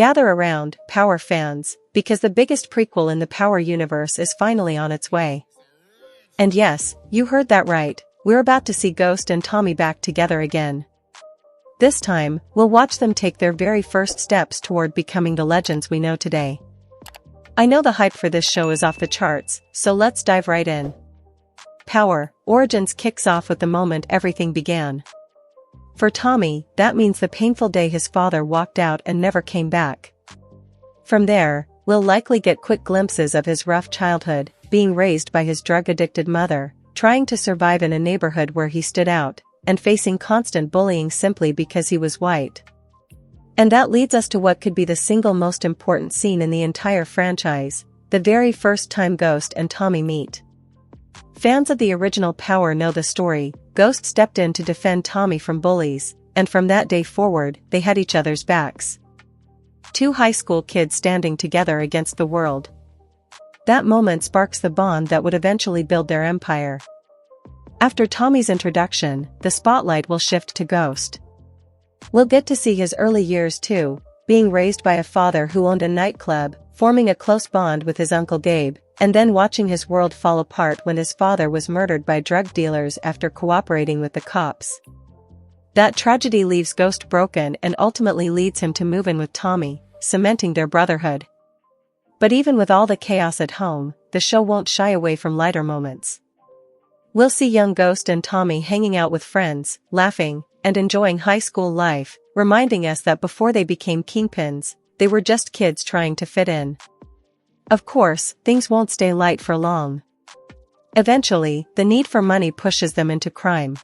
Gather around, Power fans, because the biggest prequel in the Power universe is finally on its way. And yes, you heard that right, we're about to see Ghost and Tommy back together again. This time, we'll watch them take their very first steps toward becoming the legends we know today. I know the hype for this show is off the charts, so let's dive right in. Power Origins kicks off with the moment everything began. For Tommy, that means the painful day his father walked out and never came back. From there, we'll likely get quick glimpses of his rough childhood, being raised by his drug-addicted mother, trying to survive in a neighborhood where he stood out, and facing constant bullying simply because he was white. And that leads us to what could be the single most important scene in the entire franchise, the very first time Ghost and Tommy meet. Fans of the original Power know the story. Ghost stepped in to defend Tommy from bullies, and from that day forward, they had each other's backs. Two high school kids standing together against the world. That moment sparks the bond that would eventually build their empire. After Tommy's introduction, the spotlight will shift to Ghost. We'll get to see his early years too, being raised by a father who owned a nightclub, forming a close bond with his uncle Gabe, and then watching his world fall apart when his father was murdered by drug dealers after cooperating with the cops. That tragedy leaves Ghost broken and ultimately leads him to move in with Tommy, cementing their brotherhood. But even with all the chaos at home, the show won't shy away from lighter moments. We'll see young Ghost and Tommy hanging out with friends, laughing, and enjoying high school life, reminding us that before they became kingpins, they were just kids trying to fit in. Of course, things won't stay light for long. Eventually, the need for money pushes them into crime.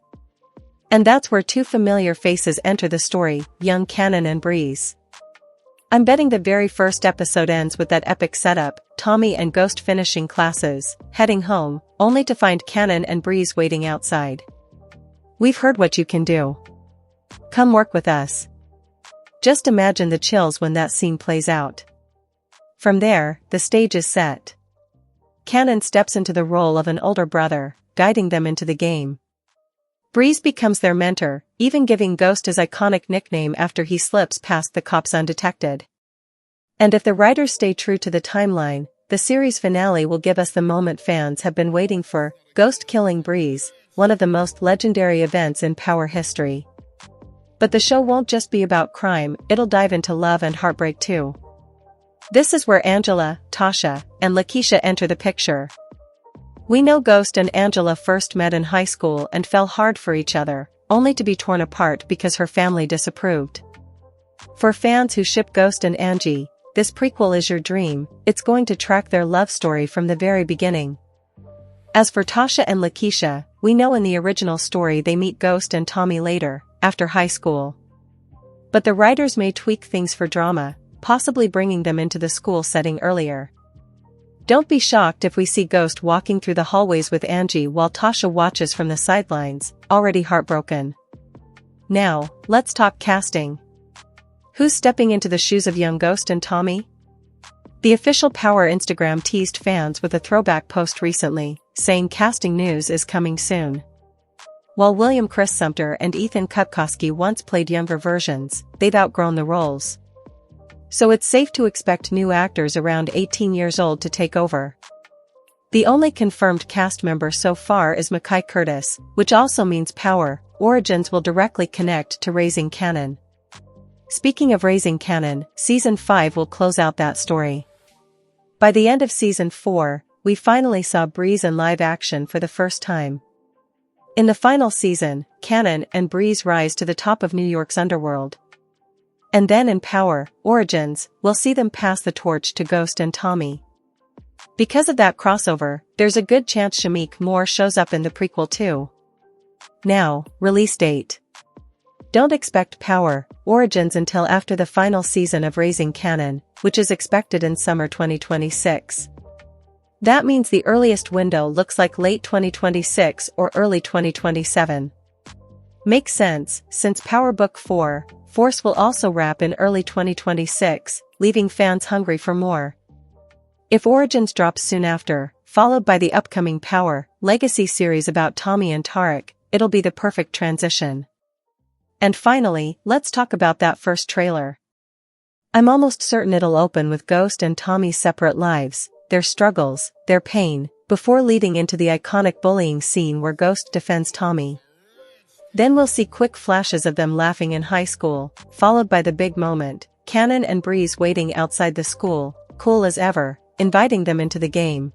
And that's where two familiar faces enter the story, young Cannon and Breeze. I'm betting the very first episode ends with that epic setup, Tommy and Ghost finishing classes, heading home, only to find Cannon and Breeze waiting outside. We've heard what you can do. Come work with us. Just imagine the chills when that scene plays out. From there, the stage is set. Cannon steps into the role of an older brother, guiding them into the game. Breeze becomes their mentor, even giving Ghost his iconic nickname after he slips past the cops undetected. And if the writers stay true to the timeline, the series finale will give us the moment fans have been waiting for, Ghost killing Breeze, one of the most legendary events in Power history. But the show won't just be about crime, it'll dive into love and heartbreak too. This is where Angela, Tasha, and Lakeisha enter the picture. We know Ghost and Angela first met in high school and fell hard for each other, only to be torn apart because her family disapproved. For fans who ship Ghost and Angie, this prequel is your dream, it's going to track their love story from the very beginning. As for Tasha and Lakeisha, we know in the original story they meet Ghost and Tommy later, after high school. But the writers may tweak things for drama, possibly bringing them into the school setting earlier. Don't be shocked if we see Ghost walking through the hallways with Angie while Tasha watches from the sidelines, already heartbroken. Now, let's talk casting. Who's stepping into the shoes of young Ghost and Tommy? The official Power Instagram teased fans with a throwback post recently, saying casting news is coming soon. While William Chris Sumter and Ethan Kupkowski once played younger versions, they've outgrown the roles. So it's safe to expect new actors around 18 years old to take over. The only confirmed cast member so far is Mekhi Curtis, which also means Power Origins will directly connect to Raising Kanan. Speaking of Raising Kanan, Season 5 will close out that story. By the end of Season 4, we finally saw Breeze in live action for the first time. In the final season, Kanan and Breeze rise to the top of New York's underworld. And then in Power Origins, we'll see them pass the torch to Ghost and Tommy. Because of that crossover, there's a good chance Shameik Moore shows up in the prequel too. Now, release date. Don't expect Power Origins until after the final season of Raising Kanan, which is expected in summer 2026. That means the earliest window looks like late 2026 or early 2027. Makes sense, since Power Book 4, Force will also wrap in early 2026, leaving fans hungry for more. If Origins drops soon after, followed by the upcoming Power Legacy series about Tommy and Tarek, it'll be the perfect transition. And finally, let's talk about that first trailer. I'm almost certain it'll open with Ghost and Tommy's separate lives, their struggles, their pain, before leading into the iconic bullying scene where Ghost defends Tommy. Then we'll see quick flashes of them laughing in high school, followed by the big moment, Cannon and Breeze waiting outside the school, cool as ever, inviting them into the game.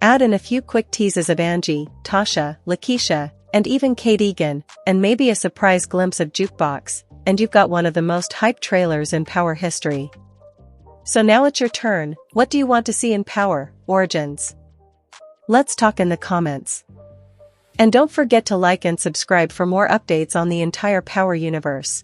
Add in a few quick teases of Angie, Tasha, Lakeisha, and even Kate Egan, and maybe a surprise glimpse of Jukebox, and you've got one of the most hyped trailers in Power history. So now it's your turn. What do you want to see in Power Origins? Let's talk in the comments. And don't forget to like and subscribe for more updates on the entire Power universe.